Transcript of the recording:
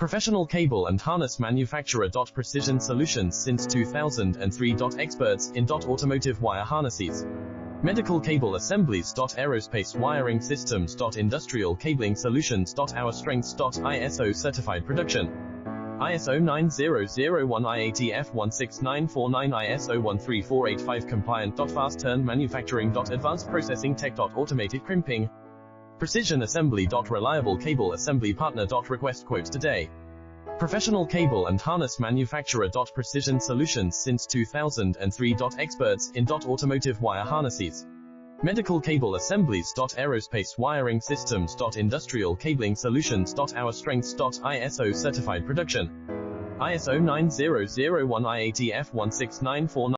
Professional cable and harness manufacturer. Precision solutions since 2003. Experts in automotive wire harnesses, medical cable assemblies. Aerospace wiring systems. Industrial cabling solutions. Our strengths. ISO certified production. ISO 9001 IATF 16949 ISO 13485 compliant. Fast turn manufacturing. Advanced processing tech. Automated crimping. Precision assembly. Reliable cable assembly partner. Request quote today. Professional cable and harness manufacturer. Precision solutions since 2003. Experts in automotive wire harnesses, medical cable assemblies. Aerospace wiring systems. Industrial cabling solutions. Our strengths. ISO certified production. ISO 9001 IATF 16949